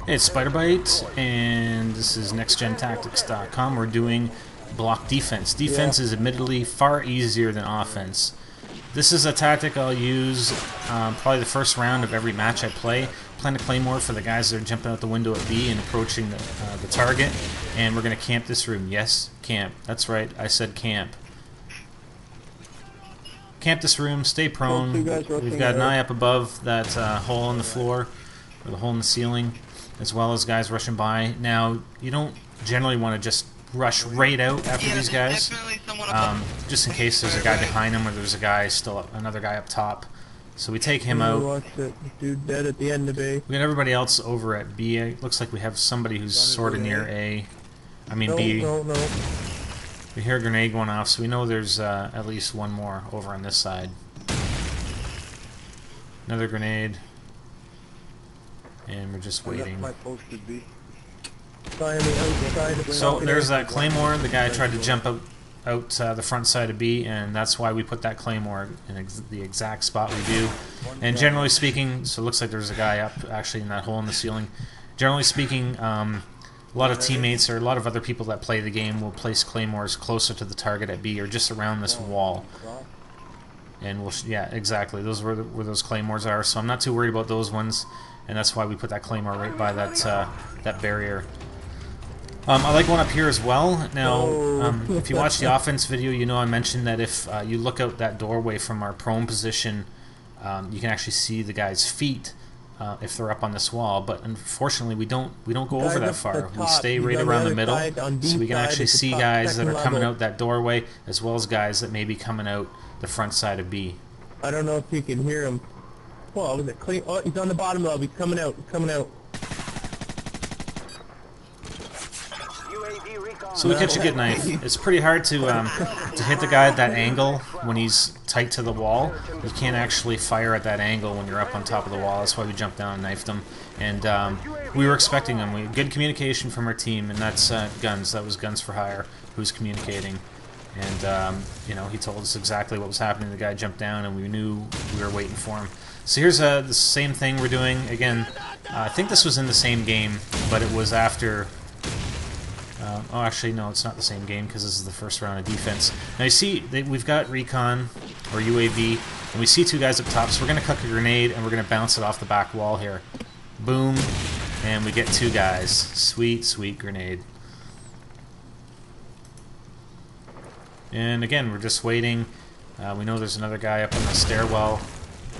Hey, it's Spiderbite, and this is NextGenTactics.com. We're doing block defense. Defense is admittedly far easier than offense. This is a tactic I'll use probably the first round of every match I play. Plant a claymore for the guys that are jumping out the window at B and approaching the target, and we're going to camp this room. Yes, camp. That's right, I said camp. Camp this room, stay prone. We've got an eye up above that hole in the floor, or the hole in the ceiling, as well as guys rushing by. Now, you don't generally want to just rush right out after these guys, just in case there's a guy behind them or there's a guy still another guy up top. So we take him out. Dude dead at the end of A. We got everybody else over at B. It looks like we have somebody who's sort of near A. I mean B. No. We hear a grenade going off, so we know there's at least one more over on this side. Another grenade. And we're just waiting. So there's that claymore. The guy tried to jump out the front side of B, and that's why we put that claymore in the exact spot we do. And generally speaking, so it looks like there's a guy up actually in that hole in the ceiling. Generally speaking, a lot of teammates or a lot of other people that play the game will place claymores closer to the target at B or just around this wall. And we'll yeah, exactly. Those were where those claymores are. So I'm not too worried about those ones, and that's why we put that claymore right by that barrier. I like one up here as well. Now, if you watch the offense video, you know I mentioned that if you look out that doorway from our prone position, you can actually see the guy's feet if they're up on this wall. But unfortunately, we don't go over that far. We stay right around the middle, so we can actually see guys that are coming out that doorway, as well as guys that may be coming out the front side of B. I don't know if you can hear him. Whoa, was it clean? Oh, he's on the bottom level. He's coming out. He's coming out. So we catch a good knife. It's pretty hard to hit the guy at that angle when he's tight to the wall. You can't actually fire at that angle when you're up on top of the wall. That's why we jumped down and knifed him. And we were expecting him. We had good communication from our team, and that's Guns. That was Guns for Hire who's communicating. And you know, he told us exactly what was happening. The guy jumped down, and we knew we were waiting for him. So here's the same thing we're doing again. I think this was in the same game, but it was after. Oh, actually, no, it's not the same game because this is the first round of defense. Now you see, we've got recon or UAV, and we see two guys up top. So we're going to cook a grenade, and we're going to bounce it off the back wall here. Boom, and we get two guys. Sweet, sweet grenade. And again, we're just waiting. We know there's another guy up on the stairwell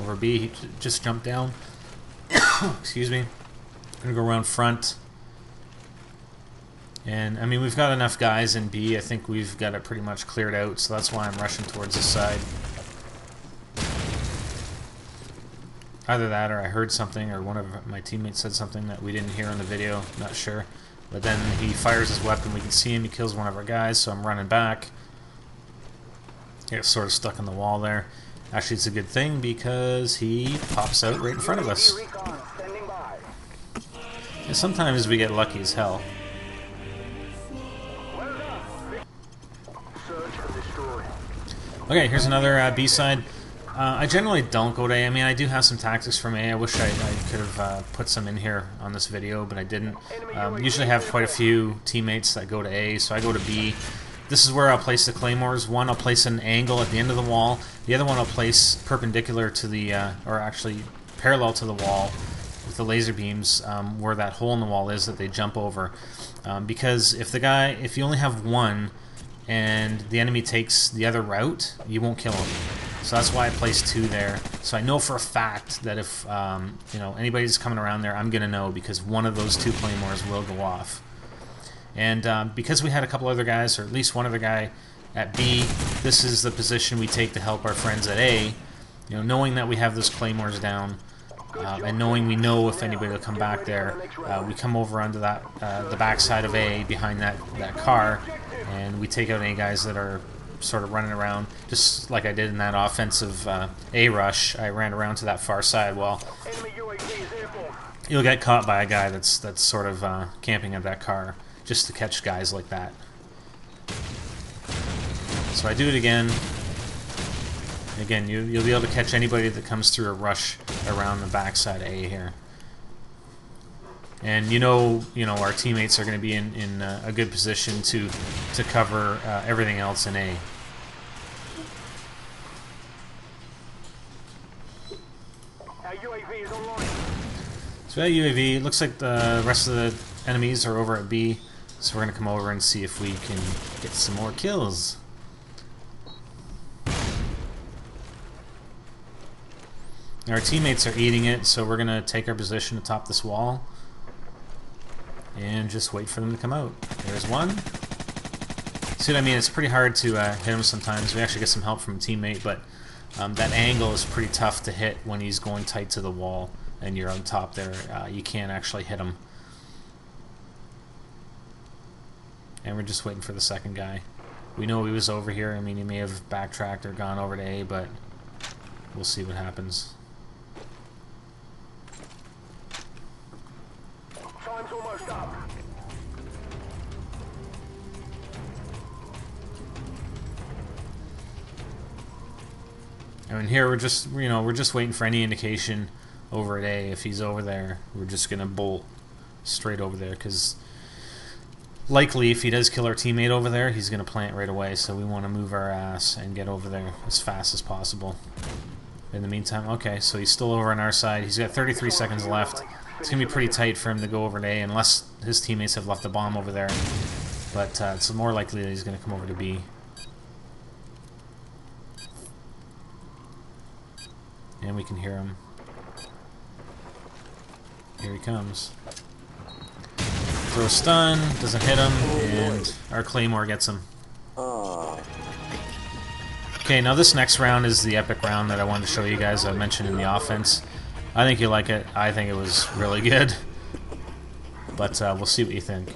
over B. He just jumped down. Excuse me. I'm going to go around front. And, I mean, we've got enough guys in B. I think we've got it pretty much cleared out, so that's why I'm rushing towards this side. Either that or I heard something, or one of my teammates said something that we didn't hear in the video. Not sure. But then he fires his weapon. We can see him. He kills one of our guys, so I'm running back. He gets sort of stuck in the wall there. Actually, it's a good thing because he pops out right in front of us. And sometimes we get lucky as hell. Okay, here's another B-side. I generally don't go to A. I mean, I do have some tactics from A. I wish I could have put some in here on this video, but I didn't. Usually have quite a few teammates that go to A, so I go to B. This is where I'll place the claymores. One I'll place an angle at the end of the wall. The other one I'll place perpendicular to the, or actually parallel to the wall with the laser beams where that hole in the wall is that they jump over. Because if you only have one, and the enemy takes the other route, you won't kill him. So that's why I placed two there. So I know for a fact that if you know, anybody's coming around there, I'm gonna know because one of those two claymores will go off. And because we had a couple other guys, or at least one other guy at B, this is the position we take to help our friends at A. You know, knowing that we have those claymores down, and knowing we know if anybody will come back there, we come over onto that the back side of A behind that car. And we take out any guys that are sort of running around, just like I did in that offensive A rush. I ran around to that far side. Well, you'll get caught by a guy that's sort of camping at that car, just to catch guys like that. So I do it again. Again, you'll be able to catch anybody that comes through a rush around the backside of A here. And our teammates are going to be in a good position to cover everything else in A. UAV is online. So that UAV, looks like the rest of the enemies are over at B, so we're going to come over and see if we can get some more kills. Our teammates are eating it, so we're going to take our position atop this wall and just wait for them to come out. There's one. See what I mean? It's pretty hard to hit him sometimes. We actually get some help from a teammate, but that angle is pretty tough to hit when he's going tight to the wall and you're on top there. You can't actually hit him. And we're just waiting for the second guy. We know he was over here. I mean, he may have backtracked or gone over to A, but we'll see what happens. Time's almost up. I mean, here we're just waiting for any indication over at A. If he's over there, we're just gonna bolt straight over there, because likely if he does kill our teammate over there, he's gonna plant right away. So we want to move our ass and get over there as fast as possible. In the meantime, okay, so he's still over on our side. He's got 33 seconds left. It's gonna be pretty tight for him to go over to A unless his teammates have left a bomb over there. But it's more likely that he's gonna come over to B. And we can hear him. Here he comes. Throw a stun, doesn't hit him, and our Claymore gets him. Okay, now this next round is the epic round that I wanted to show you guys. I mentioned in the offense. I think you like it. I think it was really good. But we'll see what you think.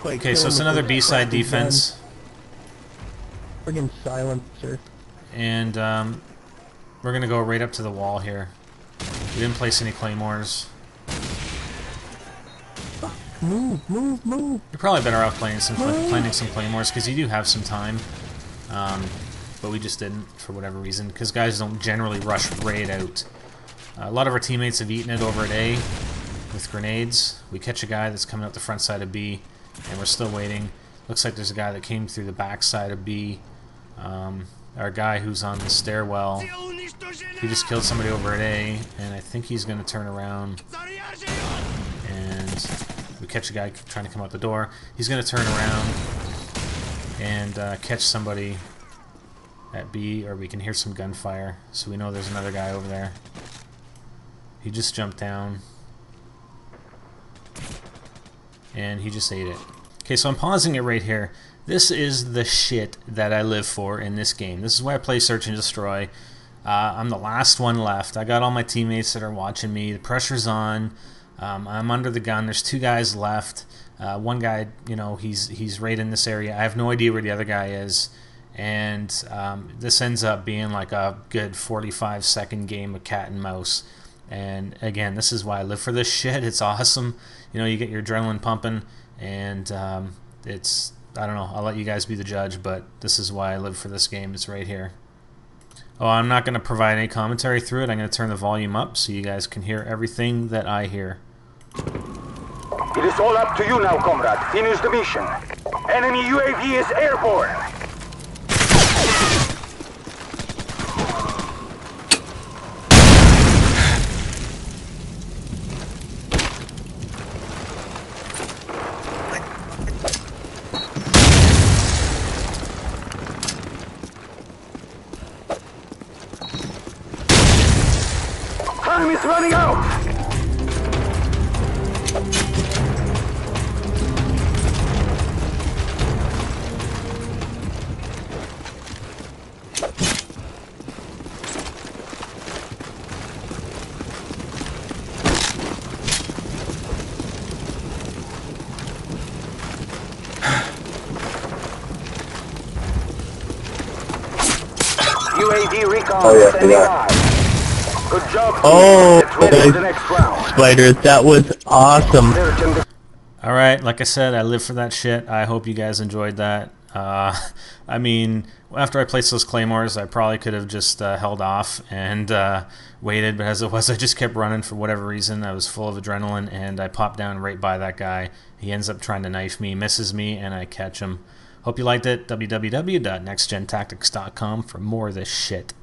Okay, so it's another B-side defense. Friggin' silencer. And we're going to go right up to the wall here. We didn't place any claymores. Move, move, move. You're probably better off planting some claymores, because you do have some time. But we just didn't, for whatever reason, because guys don't generally rush right out. A lot of our teammates have eaten it over at A with grenades. We catch a guy that's coming out the front side of B, and we're still waiting. Looks like there's a guy that came through the back side of B. Our guy who's on the stairwell, he just killed somebody over at A, and I think he's going to turn around, and we catch a guy trying to come out the door. He's going to turn around and catch somebody at B, or we can hear some gunfire, so we know there's another guy over there. He just jumped down, and he just ate it. Okay, so I'm pausing it right here. This is the shit that I live for in this game. This is why I play Search and Destroy. I'm the last one left. I got all my teammates that are watching me. The pressure's on. I'm under the gun. There's two guys left. One guy, he's right in this area. I have no idea where the other guy is. And this ends up being like a good 45-second game of cat and mouse. And again, this is why I live for this shit. It's awesome. You get your adrenaline pumping, and I don't know, I'll let you guys be the judge, but this is why I live for this game. It's right here. Oh, I'm not going to provide any commentary through it. I'm going to turn the volume up so you guys can hear everything that I hear. It is all up to you now, comrade. Finish the mission. Enemy UAV is airborne. Time is running out! UAV recon standing by. Good job. Oh, Let's ready for the next round. Spiders, that was awesome. Alright, like I said, I live for that shit. I hope you guys enjoyed that. I mean, after I placed those claymores, I probably could have just held off and waited, but as it was, I just kept running for whatever reason. I was full of adrenaline, and I popped down right by that guy. He ends up trying to knife me, misses me, and I catch him. Hope you liked it. www.nextgentactics.com for more of this shit.